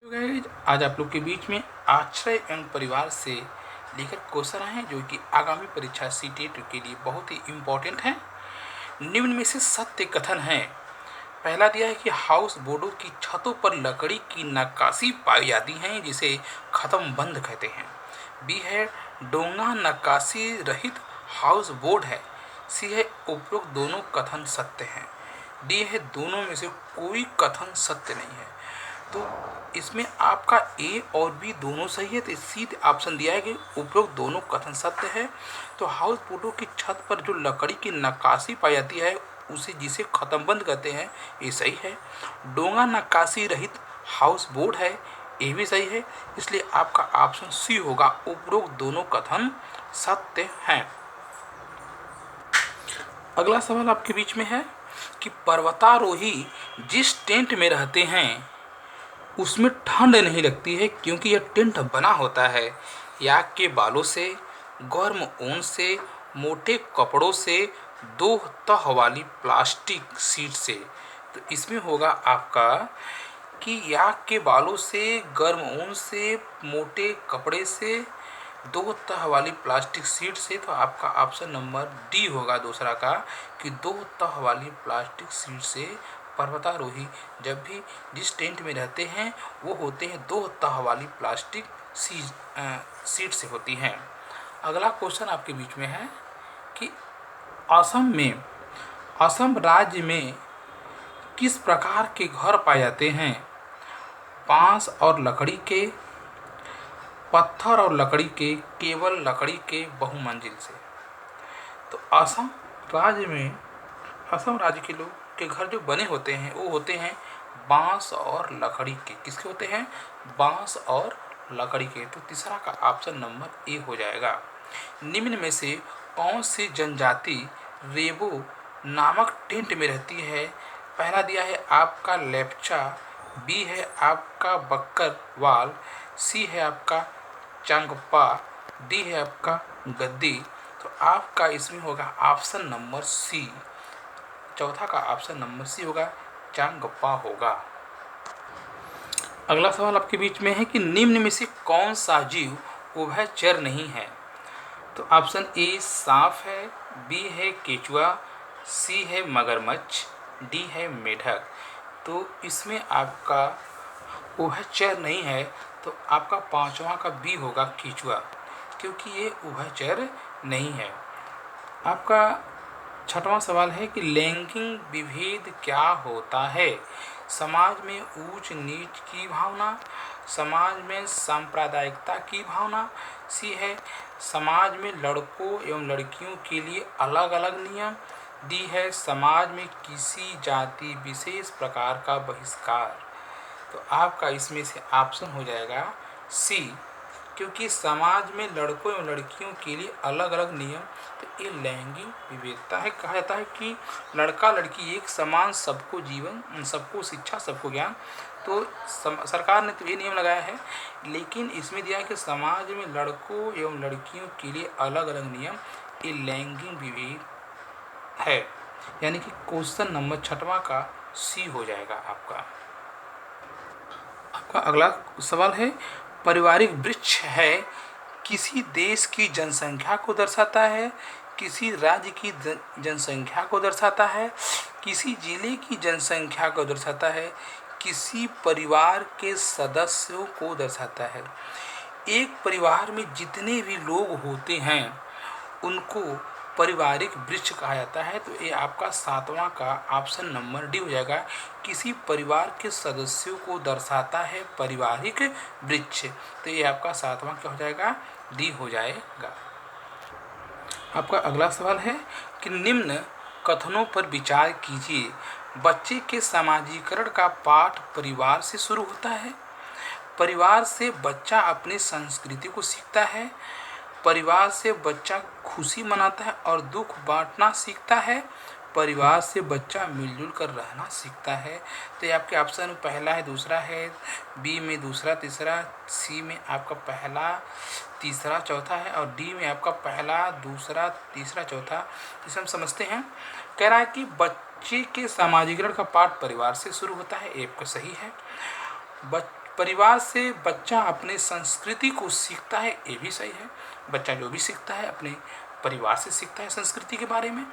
तो गाइस, आज आप लोग के बीच में आश्रय एवं परिवार से लेकर क्वेश्चन आए हैं जो कि आगामी परीक्षा सीटेट के लिए बहुत ही इम्पोर्टेंट है। निम्न में से सत्य कथन है। पहला दिया है कि हाउस बोर्डों की छतों पर लकड़ी की नक्काशी पाई जाती है जिसे खत्म बंद कहते हैं। बी है डोंगा नक्काशी रहित हाउस बोर्ड है। सी है उपरोक्त दोनों कथन सत्य हैं। डी है दोनों में से कोई कथन सत्य नहीं है। तो इसमें आपका ए और बी दोनों सही है, तो सीधे ऑप्शन दिया है कि उपरोक्त दोनों कथन सत्य है। तो हाउस बोटों की छत पर जो लकड़ी की नक्काशी पाई जाती है उसे जिसे खत्म बंद कहते हैं, ये सही है। डोंगा नक्काशी रहित हाउस बोर्ड है, ये भी सही है। इसलिए आपका ऑप्शन सी होगा, उपरोक्त दोनों कथन सत्य हैं। अगला सवाल आपके बीच में है कि पर्वतारोही जिस टेंट में रहते हैं उसमें ठंड नहीं लगती है क्योंकि यह टेंट बना होता है याक के बालों से, गर्म ऊन से, मोटे कपड़ों से, दो तह वाली प्लास्टिक शीट से। तो इसमें होगा आपका कि याक के बालों से, गर्म ऊन से, मोटे कपड़े से, दो तह वाली प्लास्टिक शीट से। तो आपका ऑप्शन नंबर डी होगा दूसरा का, कि दो तह वाली प्लास्टिक शीट से पर्वतारोही जब भी जिस टेंट में रहते हैं वो होते हैं दो तह वाली प्लास्टिक शीट से होती हैं। अगला क्वेश्चन आपके बीच में है कि असम राज्य में किस प्रकार के घर पाए जाते हैं? बांस और लकड़ी के, पत्थर और लकड़ी के, केवल लकड़ी के बहुमंजिल से। तो असम राज्य के लोग के घर जो बने होते हैं वो होते हैं बांस और लकड़ी के। किसके होते हैं? बांस और लकड़ी के। तो तीसरा का ऑप्शन नंबर ए हो जाएगा। निम्न में से कौन सी जनजाति रेबो नामक टेंट में रहती है? पहला दिया है आपका लेप्चा, बी है आपका बक्करवाल, सी है आपका चांगपा, डी है आपका गद्दी। तो आपका इसमें होगा ऑप्शन नंबर सी। चौथा का ऑप्शन नंबर सी होगा, चांगप्पा होगा। अगला सवाल आपके बीच में है कि निम्न में से कौन सा जीव उभयचर नहीं है? तो ऑप्शन ए सांप है, बी है केचुआ, सी है मगरमच्छ, डी है मेढक। तो इसमें आपका उभयचर नहीं है, तो आपका पांचवा का बी होगा केचुआ, क्योंकि ये उभयचर नहीं है। आपका छठवां सवाल है कि लैंगिक विभेद क्या होता है? समाज में ऊंच नीच की भावना, समाज में सांप्रदायिकता की भावना, सी है समाज में लड़कों एवं लड़कियों के लिए अलग अलग नियम, डी है समाज में किसी जाति विशेष प्रकार का बहिष्कार। तो आपका इसमें से ऑप्शन हो जाएगा सी, क्योंकि समाज में लड़कों एवं लड़कियों के लिए अलग अलग नियम। तो ये लैंगिक विविधता है। कहा जाता है कि लड़का लड़की एक समान, सबको जीवन, सबको शिक्षा, सबको ज्ञान। तो सरकार ने तो ये नियम लगाया है, लेकिन इसमें दिया है कि समाज में लड़कों एवं लड़कियों के लिए अलग अलग नियम। ये लैंगिक विभेद है, यानी कि क्वेश्चन नंबर छठवां का सी हो जाएगा आपका। आपका अगला सवाल है, पारिवारिक वृक्ष है किसी देश की जनसंख्या को दर्शाता है, किसी राज्य की जनसंख्या को दर्शाता है, किसी जिले की जनसंख्या को दर्शाता है, किसी परिवार के सदस्यों को दर्शाता है। एक परिवार में जितने भी लोग होते हैं उनको पारिवारिक वृक्ष कहा जाता है। तो ये आपका सातवां का ऑप्शन नंबर डी हो जाएगा, किसी परिवार के सदस्यों को दर्शाता है पारिवारिक वृक्ष। तो ये आपका सातवां क्या हो जाएगा? डी हो जाएगा। आपका अगला सवाल है कि निम्न कथनों पर विचार कीजिए। बच्चे के समाजीकरण का पाठ परिवार से शुरू होता है। परिवार से बच्चा अपनी संस्कृति को सीखता है। परिवार से बच्चा खुशी मनाता है और दुख बांटना सीखता है। परिवार से बच्चा मिलजुल कर रहना सीखता है। तो ये आपके ऑप्शन पहला है, दूसरा है, बी में दूसरा, तीसरा, सी में आपका पहला, तीसरा, चौथा है, और डी में आपका पहला, दूसरा, तीसरा, चौथा। इसे हम समझते हैं। कह रहा है कि बच्चे के समाजीकरण का पाठ परिवार से शुरू होता है, ये आपका सही है। परिवार से बच्चा अपने संस्कृति को सीखता है, ये भी सही है। बच्चा जो भी सीखता है अपने परिवार से सीखता है संस्कृति के बारे में।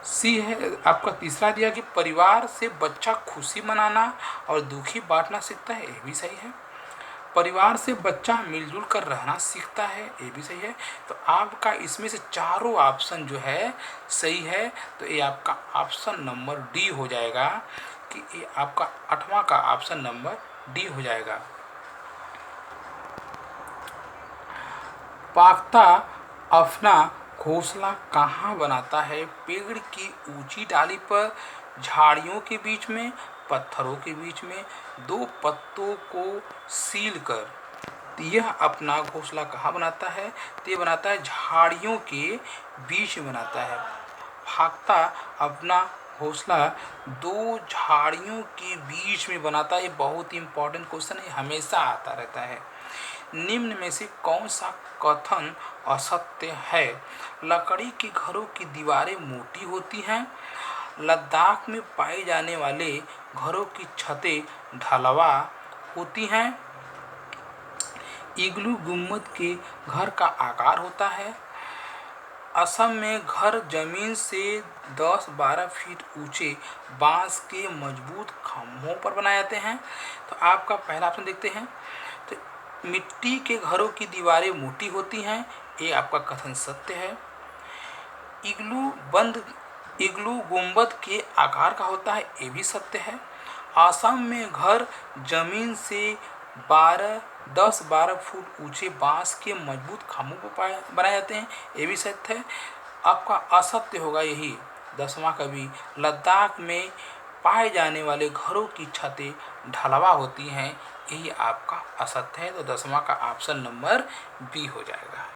सी है आपका तीसरा दिया कि परिवार से बच्चा खुशी मनाना और दुखी बांटना सीखता है, ये भी सही है। परिवार से बच्चा मिलजुल कर रहना सीखता है, ये भी सही है। तो आपका इसमें से चारों ऑप्शन जो है सही है। तो ये आपका ऑप्शन नंबर डी हो जाएगा, कि ये आपका 8वां का ऑप्शन नंबर डी हो जाएगा। पाख्ता अपना घोंसला कहाँ बनाता है? पेड़ की ऊंची डाली पर, झाड़ियों के बीच में, पत्थरों के बीच में, दो पत्तों को सील कर। तो यह अपना घोंसला कहाँ बनाता है? तो ये बनाता है झाड़ियों के बीच में बनाता है। फाख्ता अपना घोंसला दो झाड़ियों के बीच में बनाता है। ये बहुत ही इंपॉर्टेंट क्वेश्चन है, हमेशा आता रहता है। निम्न में से कौन सा कथन असत्य है? लकड़ी के घरों की दीवारें मोटी होती हैं। लद्दाख में पाए जाने वाले घरों की छतें ढलवा होती हैं। इग्लू गुम्बद के घर का आकार होता है। असम में घर जमीन से 10-12 फीट ऊंचे बांस के मजबूत खंभों पर बनाए जाते हैं। तो आपका पहला ऑप्शन देखते हैं। तो मिट्टी के घरों की दीवारें मोटी होती हैं, ये आपका कथन सत्य है। इग्लू गुंबद के आकार का होता है, ये भी सत्य है। असम में घर जमीन से 10-12 फुट ऊंचे बांस के मजबूत खंभों पर बनाए जाते हैं, ये भी सत्य है। आपका असत्य होगा यही 10वां का भी, लद्दाख में पाए जाने वाले घरों की छतें ढलवा होती हैं, यही आपका असत्य है। तो 10वां का ऑप्शन नंबर बी हो जाएगा।